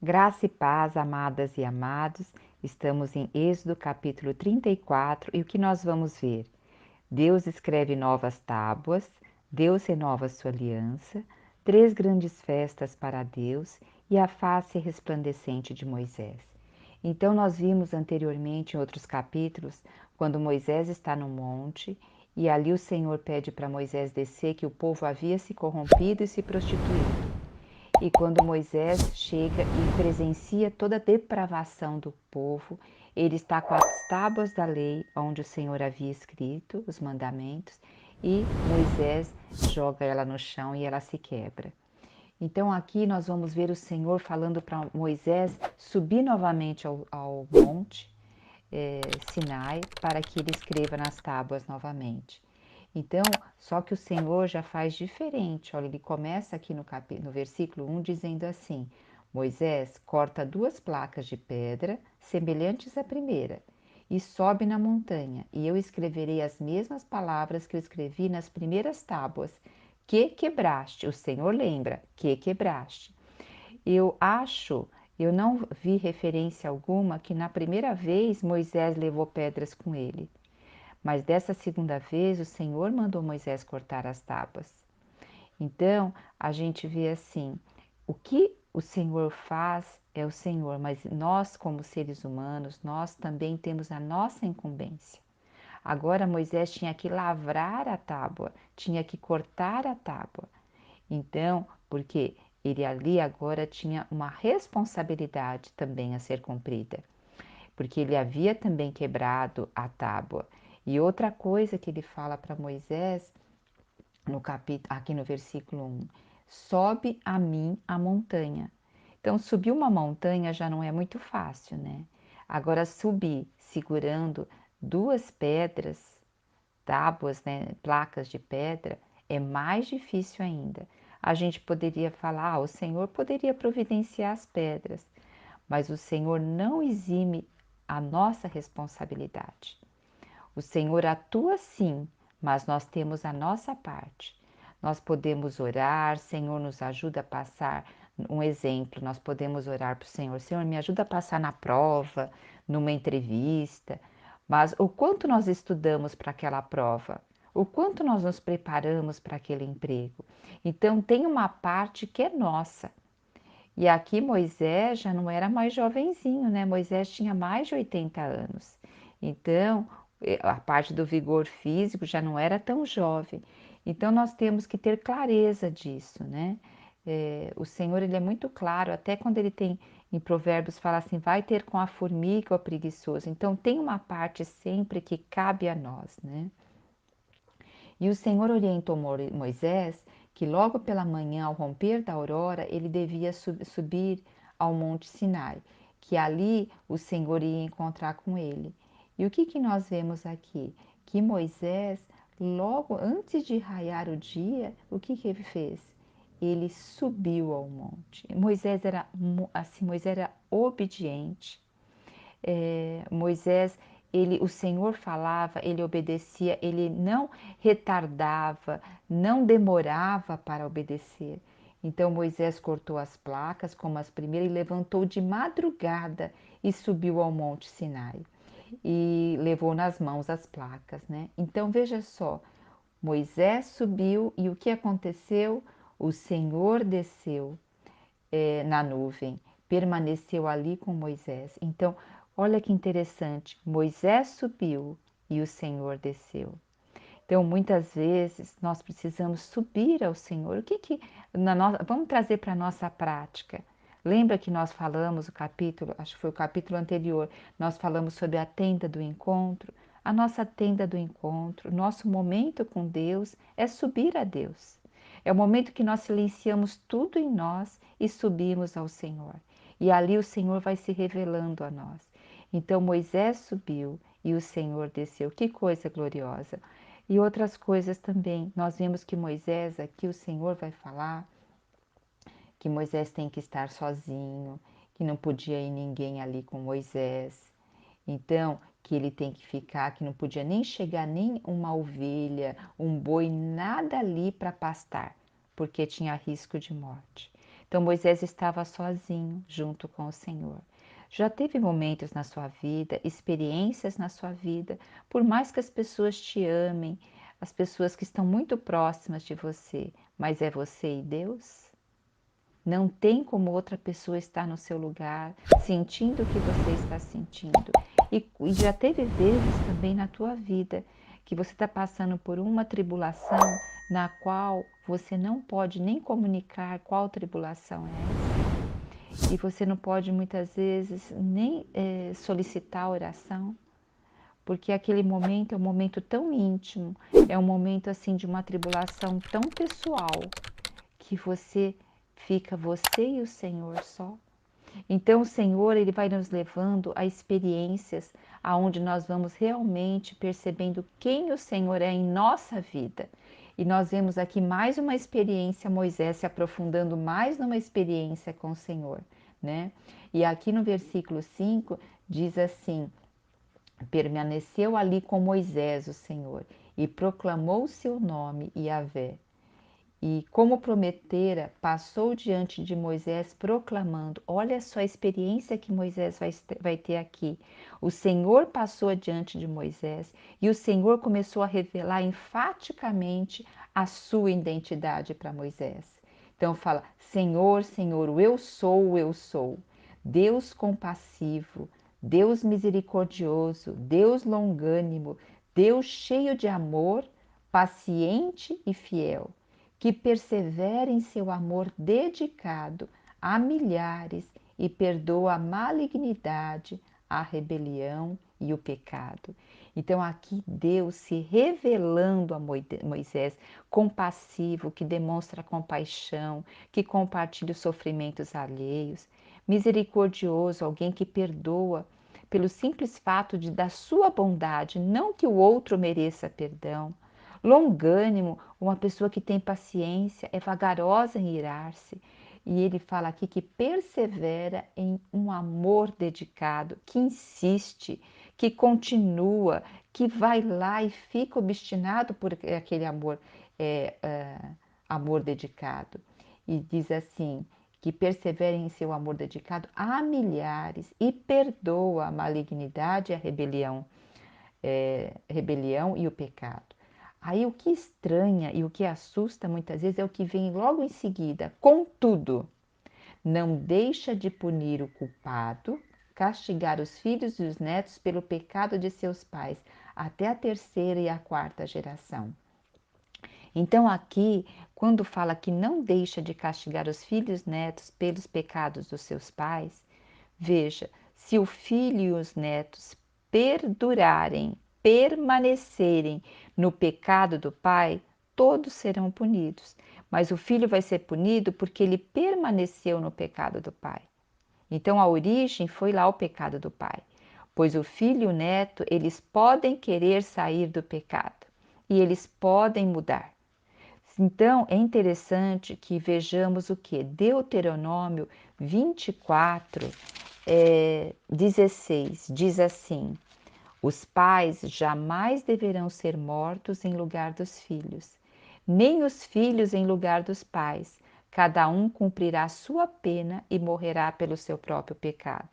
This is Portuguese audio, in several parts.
Graça e paz, amadas e amados, estamos em Êxodo capítulo 34 e o que nós vamos ver? Deus escreve novas tábuas, Deus renova sua aliança, três grandes festas para Deus e a face resplandecente de Moisés. Então nós vimos anteriormente em outros capítulos, quando Moisés está no monte e ali o Senhor pede para Moisés descer que o povo havia se corrompido e se prostituído. E quando Moisés chega e presencia toda a depravação do povo, ele está com as tábuas da lei, onde o Senhor havia escrito os mandamentos, e Moisés joga ela no chão e ela se quebra. Então aqui nós vamos ver o Senhor falando para Moisés subir novamente ao monte Sinai para que ele escreva nas tábuas novamente. Então, só que o Senhor já faz diferente. Olha, ele começa aqui no versículo 1 dizendo assim: Moisés corta duas placas de pedra semelhantes à primeira e sobe na montanha, e eu escreverei as mesmas palavras que eu escrevi nas primeiras tábuas que quebraste. O Senhor lembra que quebraste. Eu não vi referência alguma que na primeira vez Moisés levou pedras com ele, mas dessa segunda vez o Senhor mandou Moisés cortar as tábuas. Então a gente vê assim: o que o Senhor faz é o Senhor, mas nós, como seres humanos, nós também temos a nossa incumbência. Agora Moisés tinha que lavrar a tábua, tinha que cortar a tábua. Então, porque ele ali agora tinha uma responsabilidade também a ser cumprida, porque ele havia também quebrado a tábua. E outra coisa que ele fala para Moisés, no capítulo, aqui no versículo 1, sobe a mim a montanha. Então, subir uma montanha já não é muito fácil, né? Agora, subir segurando duas pedras, tábuas, né, placas de pedra, é mais difícil ainda. A gente poderia falar, o Senhor poderia providenciar as pedras, mas o Senhor não exime a nossa responsabilidade. O Senhor atua sim, mas nós temos a nossa parte. Nós podemos orar, Senhor nos ajuda a passar um exemplo, nós podemos orar para o Senhor, Senhor me ajuda a passar na prova, numa entrevista, mas o quanto nós estudamos para aquela prova, o quanto nós nos preparamos para aquele emprego. Então tem uma parte que é nossa. E aqui Moisés já não era mais jovenzinho, né? Moisés tinha mais de 80 anos. Então, a parte do vigor físico já não era tão jovem. Então, nós temos que ter clareza disso, né? O Senhor, ele é muito claro, até quando ele tem em Provérbios, fala assim, vai ter com a formiga o preguiçoso. Então, tem uma parte sempre que cabe a nós, né? E o Senhor orientou Moisés que logo pela manhã, ao romper da aurora, ele devia subir ao Monte Sinai, que ali o Senhor ia encontrar com ele. E o que nós vemos aqui? Que Moisés, logo antes de raiar o dia, o que ele fez? Ele subiu ao monte. Moisés era assim, Moisés era obediente. Moisés, o Senhor falava, ele obedecia, ele não retardava, não demorava para obedecer. Então Moisés cortou as placas como as primeiras e levantou de madrugada e subiu ao monte Sinai e levou nas mãos as placas, né? Então veja só, Moisés subiu e o que aconteceu? O Senhor desceu na nuvem, permaneceu ali com Moisés. Então, olha que interessante, Moisés subiu e o Senhor desceu. Então, muitas vezes nós precisamos subir ao Senhor. Vamos trazer para a nossa prática. Lembra que nós falamos o capítulo, acho que foi o capítulo anterior, nós falamos sobre a tenda do encontro. A nossa tenda do encontro, nosso momento com Deus é subir a Deus. É o momento que nós silenciamos tudo em nós e subimos ao Senhor. E ali o Senhor vai se revelando a nós. Então Moisés subiu e o Senhor desceu. Que coisa gloriosa! E outras coisas também. Nós vemos que Moisés, aqui o Senhor vai falar que Moisés tem que estar sozinho, que não podia ir ninguém ali com Moisés. Então, que ele tem que ficar, que não podia nem chegar nem uma ovelha, um boi, nada ali para pastar, porque tinha risco de morte. Então Moisés estava sozinho junto com o Senhor. Já teve momentos na sua vida, experiências na sua vida, por mais que as pessoas te amem, as pessoas que estão muito próximas de você, mas é você e Deus? Não tem como outra pessoa estar no seu lugar, sentindo o que você está sentindo. E já teve vezes também na tua vida que você está passando por uma tribulação na qual você não pode nem comunicar qual tribulação é essa. E você não pode muitas vezes nem solicitar oração, porque aquele momento é um momento tão íntimo, é um momento assim de uma tribulação tão pessoal, que você e o Senhor só. Então o Senhor, ele vai nos levando a experiências aonde nós vamos realmente percebendo quem o Senhor é em nossa vida. E nós vemos aqui mais uma experiência, Moisés se aprofundando mais numa experiência com o Senhor, né? E aqui no versículo 5 diz assim: permaneceu ali com Moisés o Senhor e proclamou o seu nome, Yahvé. E como prometera, passou diante de Moisés proclamando, olha só a experiência que Moisés vai ter aqui. O Senhor passou adiante de Moisés e o Senhor começou a revelar enfaticamente a sua identidade para Moisés. Então fala, Senhor, Senhor, o eu sou. Deus compassivo, Deus misericordioso, Deus longânimo, Deus cheio de amor, paciente e fiel, que persevera em seu amor dedicado a milhares e perdoa a malignidade, a rebelião e o pecado. Então, aqui Deus se revelando a Moisés, compassivo, que demonstra compaixão, que compartilha os sofrimentos alheios, misericordioso, alguém que perdoa pelo simples fato de da sua bondade, não que o outro mereça perdão. Longânimo, uma pessoa que tem paciência, é vagarosa em irar-se. E ele fala aqui que persevera em um amor dedicado, que insiste, que continua, que vai lá e fica obstinado por aquele amor, amor dedicado. E diz assim, que persevera em seu amor dedicado a milhares e perdoa a malignidade e a rebelião e o pecado. Aí o que estranha e o que assusta muitas vezes é o que vem logo em seguida. Contudo, não deixa de punir o culpado, castigar os filhos e os netos pelo pecado de seus pais, até a terceira e a quarta geração. Então, aqui, quando fala que não deixa de castigar os filhos e netos pelos pecados dos seus pais, veja, se o filho e os netos perdurarem, permanecerem no pecado do pai, todos serão punidos. Mas o filho vai ser punido porque ele permaneceu no pecado do pai. Então a origem foi lá o pecado do pai. Pois o filho e o neto, eles podem querer sair do pecado e eles podem mudar. Então, é interessante que vejamos o que? Deuteronômio 24, 16, diz assim: os pais jamais deverão ser mortos em lugar dos filhos, nem os filhos em lugar dos pais. Cada um cumprirá a sua pena e morrerá pelo seu próprio pecado.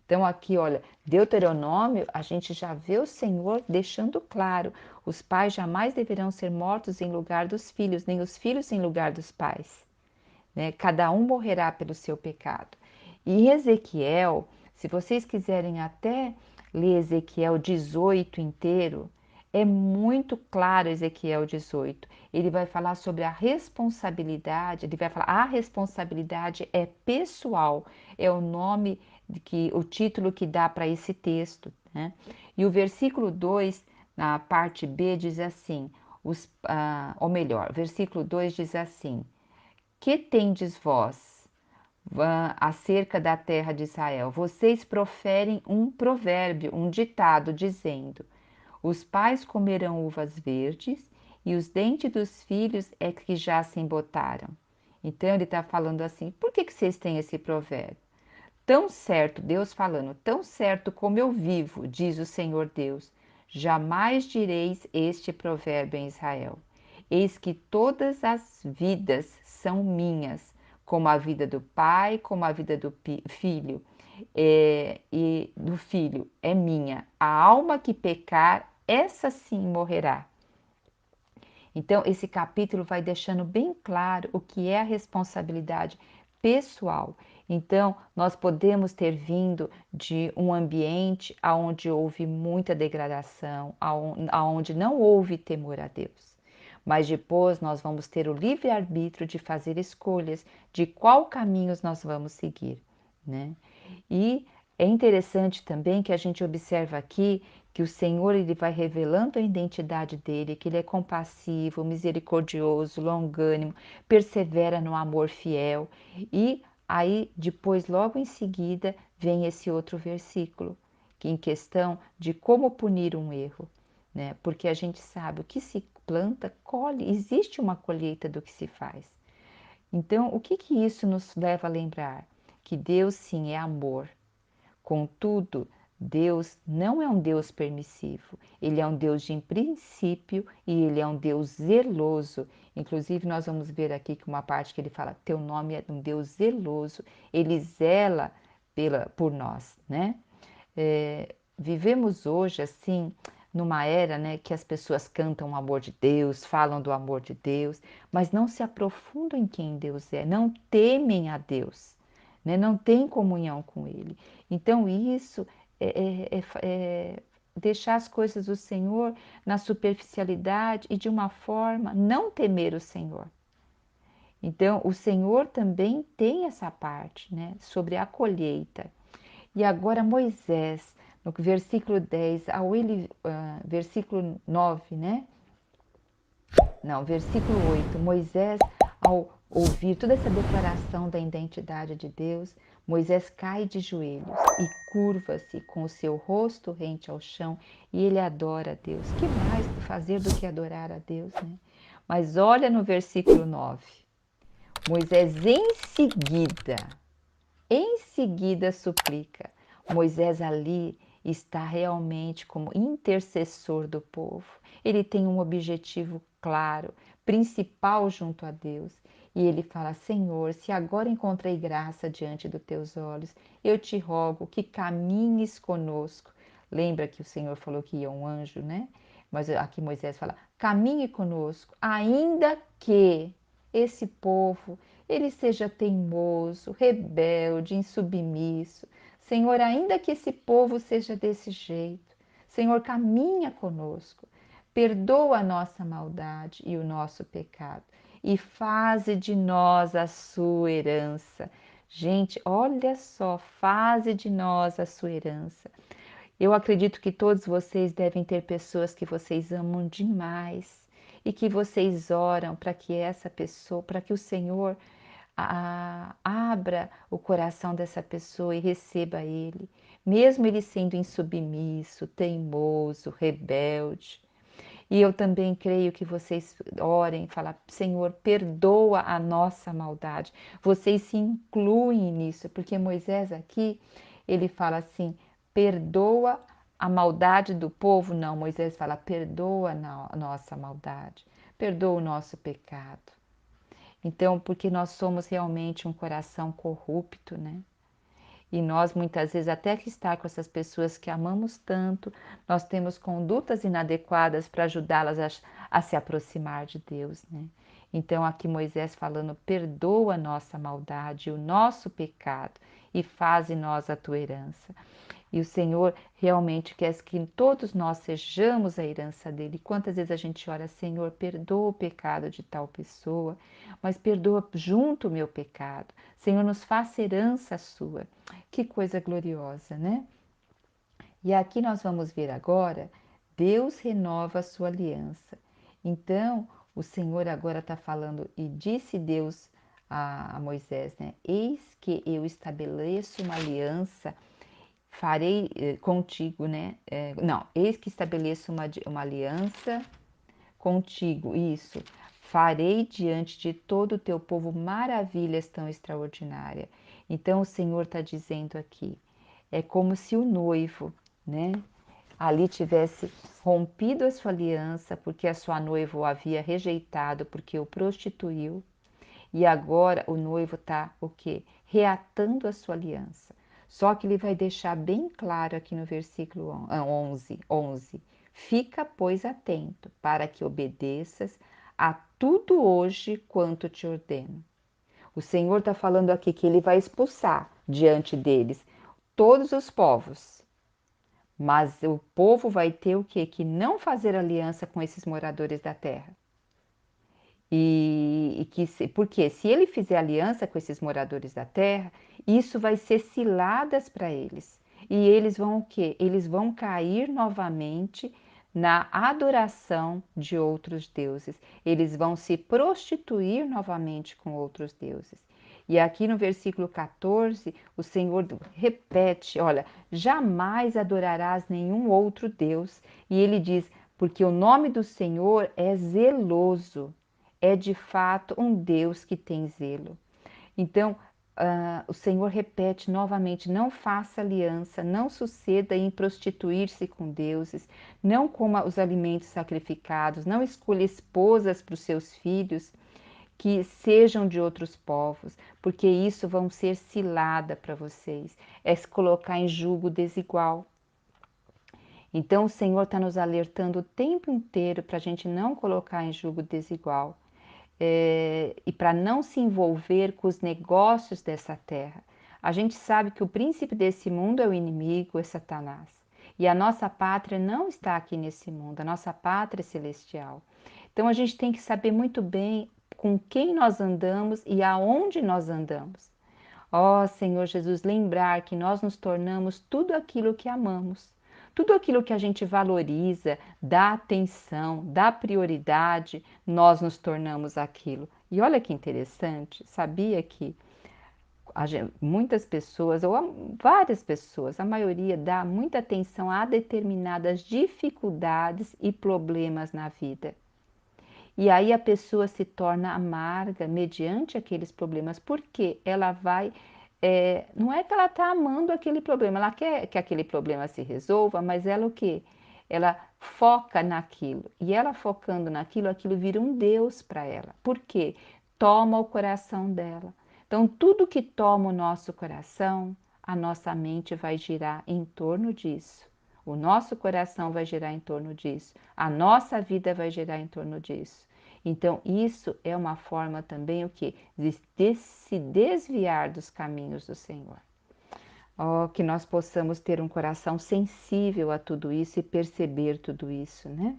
Então, aqui, olha, Deuteronômio, a gente já vê o Senhor deixando claro: os pais jamais deverão ser mortos em lugar dos filhos, nem os filhos em lugar dos pais, né? Cada um morrerá pelo seu pecado. E em Ezequiel, se vocês quiserem até ler Ezequiel 18 inteiro, é muito claro Ezequiel 18. Ele vai falar sobre a responsabilidade, ele vai falar a responsabilidade é pessoal, é o nome o título que dá para esse texto, né? E o versículo 2, na parte B, diz assim, ou melhor, versículo 2 diz assim: que tendes vós acerca da terra de Israel? Vocês proferem um provérbio, um ditado, dizendo: os pais comerão uvas verdes e os dentes dos filhos é que já se embotaram. Então ele está falando assim: por que vocês têm esse provérbio? Tão certo, Deus falando, tão certo como eu vivo, diz o Senhor Deus, jamais direis este provérbio em Israel. Eis que todas as vidas são minhas, como a vida do pai, como a vida do filho, e do filho é minha. A alma que pecar, essa sim morrerá. Então, esse capítulo vai deixando bem claro o que é a responsabilidade pessoal. Então, nós podemos ter vindo de um ambiente onde houve muita degradação, onde não houve temor a Deus. Mas depois nós vamos ter o livre-arbítrio de fazer escolhas de qual caminhos nós vamos seguir, né? E é interessante também que a gente observa aqui que o Senhor ele vai revelando a identidade dele, que ele é compassivo, misericordioso, longânimo, persevera no amor fiel. E aí depois, logo em seguida, vem esse outro versículo, que em questão de como punir um erro, né? Porque a gente sabe o que se planta, colhe, existe uma colheita do que se faz. Então, o que que isso nos leva a lembrar? Que Deus sim é amor. Contudo, Deus não é um Deus permissivo, ele é um Deus de princípio e ele é um Deus zeloso. Inclusive, nós vamos ver aqui que uma parte que ele fala: Teu nome é um Deus zeloso, ele zela por nós, né? Vivemos hoje assim, numa era, né, que as pessoas cantam o amor de Deus, falam do amor de Deus, mas não se aprofundam em quem Deus é, não temem a Deus, né, não têm comunhão com Ele. Então, isso é deixar as coisas do Senhor na superficialidade e de uma forma não temer o Senhor. Então, o Senhor também tem essa parte, né, sobre a colheita. E agora Moisés, no versículo 10 versículo 9, né? Não, versículo 8, Moisés, ao ouvir toda essa declaração da identidade de Deus, Moisés cai de joelhos e curva-se com o seu rosto rente ao chão e ele adora a Deus. Que mais fazer do que adorar a Deus, né? Mas olha no versículo 9, Moisés em seguida suplica. Moisés ali está realmente como intercessor do povo. Ele tem um objetivo claro, principal junto a Deus. E ele fala: Senhor, se agora encontrei graça diante dos teus olhos, eu te rogo que caminhes conosco. Lembra que o Senhor falou que ia um anjo, né? Mas aqui Moisés fala: caminhe conosco, ainda que esse povo ele seja teimoso, rebelde, insubmisso. Senhor, ainda que esse povo seja desse jeito, Senhor, caminha conosco, perdoa a nossa maldade e o nosso pecado e faze de nós a sua herança. Gente, olha só, faze de nós a sua herança. Eu acredito que todos vocês devem ter pessoas que vocês amam demais e que vocês oram para que essa pessoa, para que o Senhor abra o coração dessa pessoa e receba ele, mesmo ele sendo insubmisso, teimoso, rebelde. E eu também creio que vocês orem e falem: Senhor, perdoa a nossa maldade. Vocês se incluem nisso, porque Moisés aqui, ele fala assim: perdoa a maldade do povo. Não, Moisés fala: perdoa a nossa maldade, perdoa o nosso pecado. Então, porque nós somos realmente um coração corrupto, né? E nós, muitas vezes, até que estar com essas pessoas que amamos tanto, nós temos condutas inadequadas para ajudá-las a se aproximar de Deus, né? Então, aqui Moisés falando: perdoa a nossa maldade, o nosso pecado e faze nós a tua herança. E o Senhor realmente quer que todos nós sejamos a herança dele. Quantas vezes a gente ora: Senhor, perdoa o pecado de tal pessoa, mas perdoa junto o meu pecado. Senhor, nos faça herança sua. Que coisa gloriosa, né? E aqui nós vamos ver agora, Deus renova a sua aliança. Então, o Senhor agora está falando: e disse Deus a Moisés, né? Eis que eu estabeleço uma aliança, farei contigo, né? Não, eis que estabeleço uma aliança contigo, isso. Farei diante de todo o teu povo maravilhas tão extraordinárias. Então o Senhor está dizendo aqui, é como se o noivo, né? Ali tivesse rompido a sua aliança porque a sua noiva o havia rejeitado, porque o prostituiu. E agora o noivo está o quê? Reatando a sua aliança. Só que ele vai deixar bem claro aqui no versículo 11. Fica, pois, atento, para que obedeças a tudo hoje quanto te ordeno. O Senhor está falando aqui que ele vai expulsar diante deles todos os povos. Mas o povo vai ter o quê? Que não fazer aliança com esses moradores da terra. Porque se ele fizer aliança com esses moradores da terra, isso vai ser ciladas para eles. E eles vão o quê? Eles vão cair novamente na adoração de outros deuses. Eles vão se prostituir novamente com outros deuses. E aqui no versículo 14, o Senhor repete: olha, jamais adorarás nenhum outro Deus. E ele diz: porque o nome do Senhor é zeloso, é de fato um Deus que tem zelo. Então, o Senhor repete novamente: não faça aliança, não suceda em prostituir-se com deuses, não coma os alimentos sacrificados, não escolha esposas para os seus filhos que sejam de outros povos, porque isso vão ser cilada para vocês, é se colocar em julgo desigual. Então, o Senhor está nos alertando o tempo inteiro para a gente não colocar em julgo desigual. E para não se envolver com os negócios dessa terra. A gente sabe que o príncipe desse mundo é o inimigo, é Satanás. E a nossa pátria não está aqui nesse mundo, a nossa pátria é celestial. Então a gente tem que saber muito bem com quem nós andamos e aonde nós andamos. Ó Senhor Jesus, lembrar que nós nos tornamos tudo aquilo que amamos. Tudo aquilo que a gente valoriza, dá atenção, dá prioridade, nós nos tornamos aquilo. E olha que interessante, sabia que muitas pessoas, várias pessoas, a maioria dá muita atenção a determinadas dificuldades e problemas na vida. E aí a pessoa se torna amarga mediante aqueles problemas, porque ela vai. Não é que ela está amando aquele problema, ela quer que aquele problema se resolva, mas ela o quê? Ela foca naquilo. E ela focando naquilo, aquilo vira um Deus para ela. Por quê? Toma o coração dela. Então, tudo que toma o nosso coração, a nossa mente vai girar em torno disso. O nosso coração vai girar em torno disso. A nossa vida vai girar em torno disso. Então, isso é uma forma também o que? De se desviar dos caminhos do Senhor. Oh, que nós possamos ter um coração sensível a tudo isso e perceber tudo isso, né?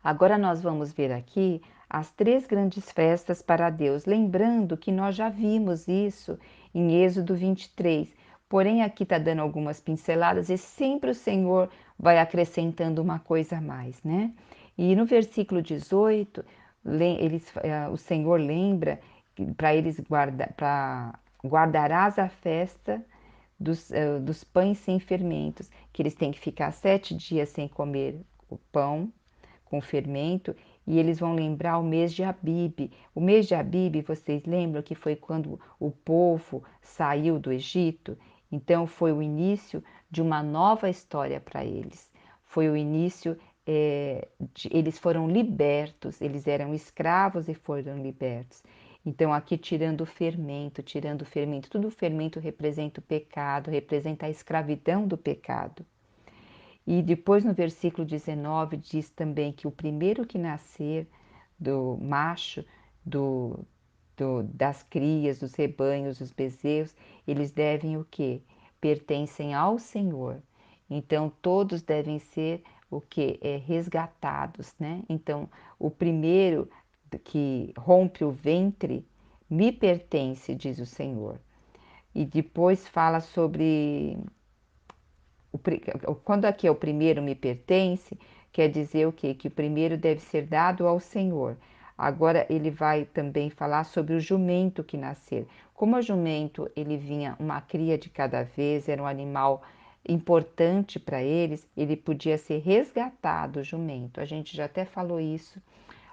Agora nós vamos ver aqui as 3 grandes festas para Deus, lembrando que nós já vimos isso em Êxodo 23. Porém, aqui está dando algumas pinceladas e sempre o Senhor vai acrescentando uma coisa a mais, né? E no versículo 18, o Senhor lembra para eles guardarás a festa dos pães sem fermentos, que eles têm que ficar 7 dias sem comer o pão com fermento, e eles vão lembrar o mês de Abibe. O mês de Abibe, vocês lembram que foi quando o povo saiu do Egito? Então, foi o início de uma nova história para eles. Foi o início, eles foram libertos, eles eram escravos e foram libertos. Então, aqui tirando o fermento, tudo o fermento representa o pecado, representa a escravidão do pecado. E depois no versículo 19 diz também que o primeiro que nascer do macho, das crias, dos rebanhos, dos bezerros, eles devem o quê? Pertencem ao Senhor. Então todos devem ser o quê? Resgatados, né? Então o primeiro que rompe o ventre me pertence, diz o Senhor. E depois fala sobre quando aqui é o primeiro me pertence, quer dizer o quê? Que o primeiro deve ser dado ao Senhor. Agora ele vai também falar sobre o jumento que nascer. Como o jumento ele vinha uma cria de cada vez, era um animal importante para eles, ele podia ser resgatado, o jumento. A gente já até falou isso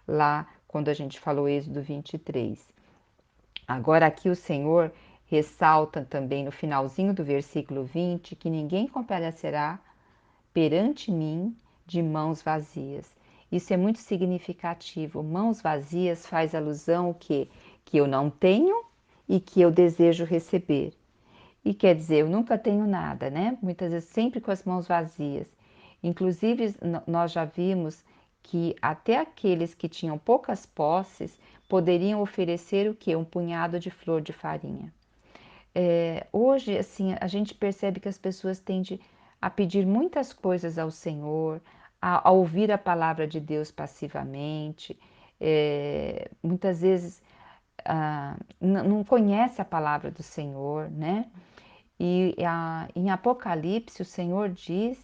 lá quando a gente falou Êxodo 23. Agora aqui o Senhor ressalta também no finalzinho do versículo 20 que ninguém comparecerá perante mim de mãos vazias. Isso é muito significativo. Mãos vazias faz alusão ao quê? que eu não tenho e que eu desejo receber. E quer dizer, eu nunca tenho nada, né? Muitas vezes sempre com as mãos vazias. Inclusive, nós já vimos que até aqueles que tinham poucas posses poderiam oferecer o quê? Um punhado de flor de farinha. Hoje, assim, a gente percebe que as pessoas tendem a pedir muitas coisas ao Senhor, a ouvir a palavra de Deus passivamente, muitas vezes não conhece a palavra do Senhor, né? E em Apocalipse, o Senhor diz,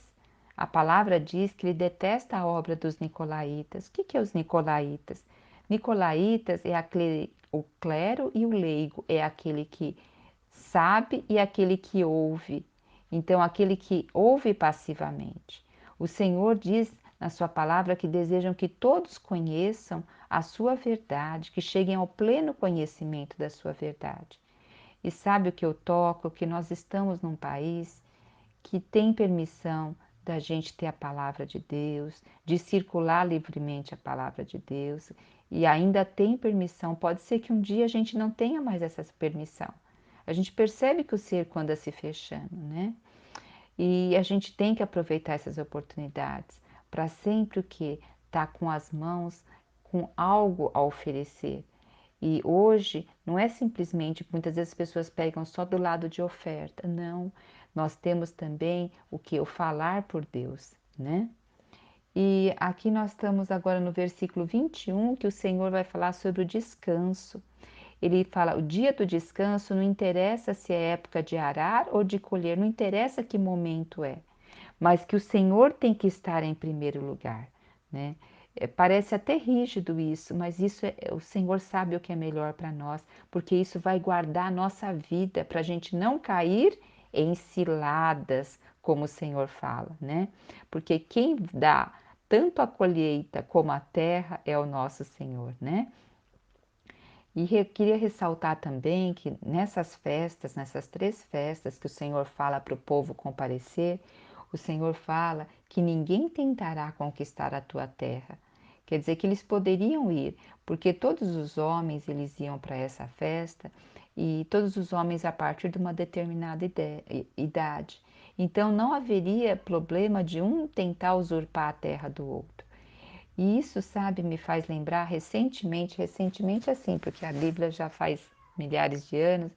a palavra diz que ele detesta a obra dos nicolaítas. O que é os nicolaítas? Nicolaítas é o clero e o leigo, é aquele que sabe e aquele que ouve. Então, aquele que ouve passivamente. O Senhor diz na sua palavra que desejam que todos conheçam a sua verdade, que cheguem ao pleno conhecimento da sua verdade. E sabe o que eu toco? Que nós estamos num país que tem permissão da gente ter a palavra de Deus, de circular livremente a palavra de Deus, e ainda tem permissão. Pode ser que um dia a gente não tenha mais essa permissão. A gente percebe que o cerco anda se fechando, né? E a gente tem que aproveitar essas oportunidades para sempre o quê? Tá com as mãos com algo a oferecer. E hoje não é simplesmente, muitas vezes as pessoas pegam só do lado de oferta. Não, nós temos também o que? O falar por Deus, né? E aqui nós estamos agora no versículo 21, que o Senhor vai falar sobre o descanso. Ele fala, o dia do descanso não interessa se é época de arar ou de colher, não interessa que momento é, mas que o Senhor tem que estar em primeiro lugar, né? Parece até rígido isso, mas isso o Senhor sabe o que é melhor para nós, porque isso vai guardar a nossa vida para a gente não cair em ciladas, como o Senhor fala, né? Porque quem dá tanto a colheita como a terra é o nosso Senhor, né? E queria ressaltar também que nessas festas, nessas 3 festas que o Senhor fala para o povo comparecer, o Senhor fala que ninguém tentará conquistar a tua terra. Quer dizer que eles poderiam ir, porque todos os homens eles iam para essa festa e todos os homens a partir de uma determinada idade. Então não haveria problema de um tentar usurpar a terra do outro. E isso, sabe, me faz lembrar recentemente assim, porque a Bíblia já faz milhares de anos,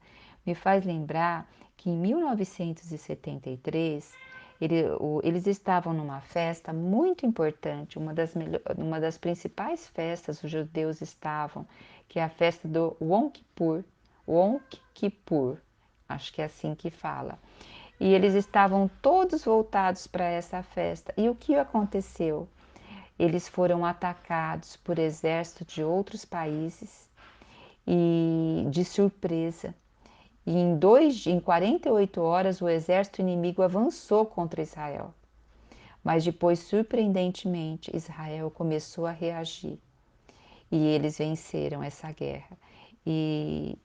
me faz lembrar que em 1973 eles estavam numa festa muito importante, uma das principais festas os judeus estavam, que é a festa do Yom Kippur, acho que é assim que fala. E eles estavam todos voltados para essa festa. E o que aconteceu? Eles foram atacados por exércitos de outros países e de surpresa. E em 48 horas o exército inimigo avançou contra Israel. Mas depois, surpreendentemente, Israel começou a reagir e eles venceram essa guerra. E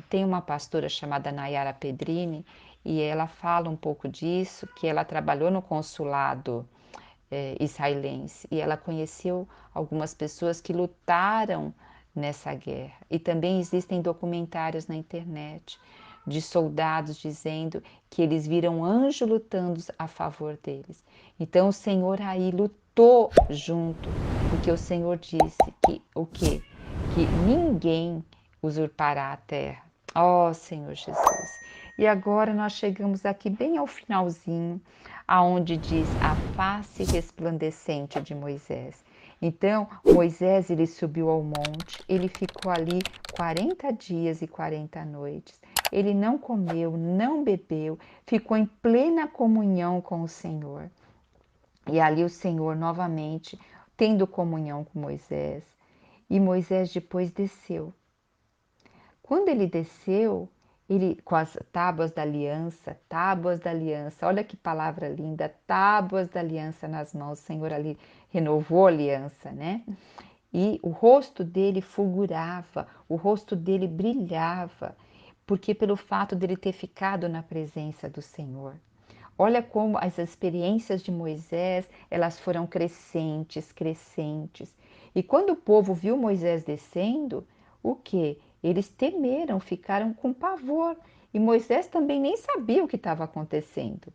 tem uma pastora chamada Nayara Pedrini e ela fala um pouco disso, que ela trabalhou no consulado israelense e ela conheceu algumas pessoas que lutaram nessa guerra. E também existem documentários na internet de soldados dizendo que eles viram anjo lutando a favor deles. Então o Senhor aí lutou junto, porque o Senhor disse que o quê? Que ninguém usurpará a terra. Ó Senhor Jesus. E agora nós chegamos aqui bem ao finalzinho, aonde diz a face resplandecente de Moisés. Então, Moisés ele subiu ao monte, ele ficou ali 40 dias e 40 noites. Ele não comeu, não bebeu, ficou em plena comunhão com o Senhor. E ali o Senhor novamente tendo comunhão com Moisés. E Moisés depois desceu. Quando ele desceu, ele com as tábuas da aliança, olha que palavra linda, tábuas da aliança nas mãos, o Senhor ali renovou a aliança, né? E o rosto dele fulgurava, o rosto dele brilhava, porque pelo fato dele ter ficado na presença do Senhor. Olha como as experiências de Moisés, elas foram crescentes, crescentes. E quando o povo viu Moisés descendo, o que? Eles temeram, ficaram com pavor. E Moisés também nem sabia o que estava acontecendo.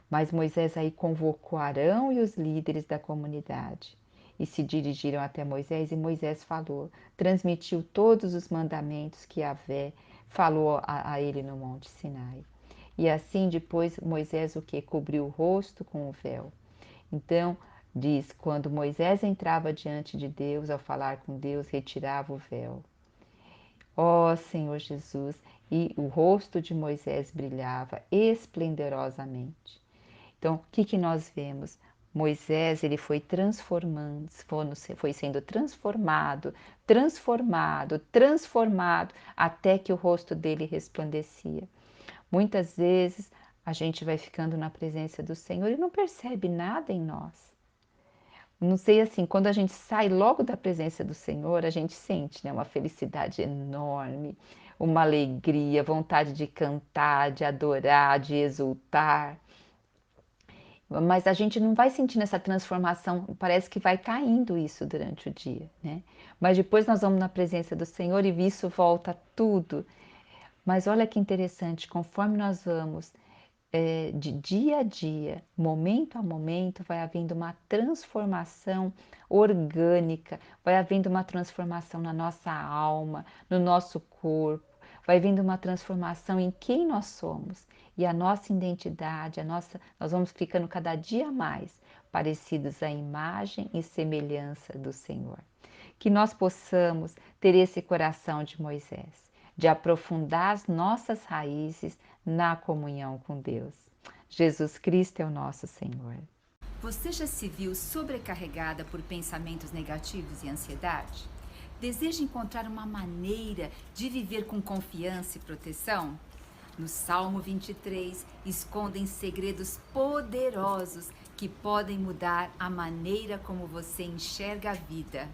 Mas Moisés aí convocou Arão e os líderes da comunidade e se dirigiram até Moisés, e Moisés falou, transmitiu todos os mandamentos que Yahvé falou a ele no Monte Sinai. E assim depois Moisés o que? Cobriu o rosto com o véu. Então diz, quando Moisés entrava diante de Deus, ao falar com Deus, retirava o véu. Ó Senhor Jesus, e o rosto de Moisés brilhava esplendorosamente. Então, o que nós vemos? Moisés, ele foi transformando, foi sendo transformado, transformado, até que o rosto dele resplandecia. Muitas vezes a gente vai ficando na presença do Senhor e não percebe nada em nós. Não sei assim, quando a gente sai logo da presença do Senhor, a gente sente, né, uma felicidade enorme, uma alegria, vontade de cantar, de adorar, de exultar. Mas a gente não vai sentindo essa transformação, parece que vai caindo isso durante o dia, né? Mas depois nós vamos na presença do Senhor e isso volta tudo. Mas olha que interessante, conforme nós vamos de dia a dia, momento a momento, vai havendo uma transformação orgânica, vai havendo uma transformação na nossa alma, no nosso corpo, vai havendo uma transformação em quem nós somos e a nossa identidade, nós vamos ficando cada dia mais parecidos à imagem e semelhança do Senhor. Que nós possamos ter esse coração de Moisés, de aprofundar as nossas raízes na comunhão com Deus. Jesus Cristo é o nosso Senhor. Você já se viu sobrecarregada por pensamentos negativos e ansiedade? Deseja encontrar uma maneira de viver com confiança e proteção? No Salmo 23, escondem segredos poderosos que podem mudar a maneira como você enxerga a vida.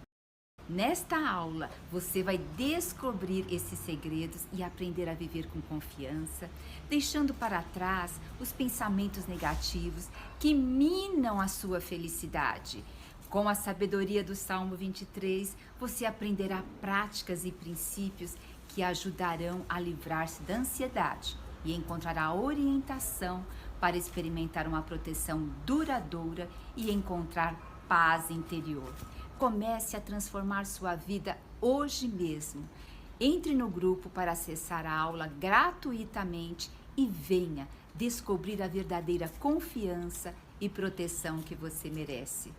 Nesta aula, você vai descobrir esses segredos e aprender a viver com confiança, deixando para trás os pensamentos negativos que minam a sua felicidade. Com a sabedoria do Salmo 23, você aprenderá práticas e princípios que ajudarão a livrar-se da ansiedade e encontrará orientação para experimentar uma proteção duradoura e encontrar paz interior. Comece a transformar sua vida hoje mesmo. Entre no grupo para acessar a aula gratuitamente e venha descobrir a verdadeira confiança e proteção que você merece.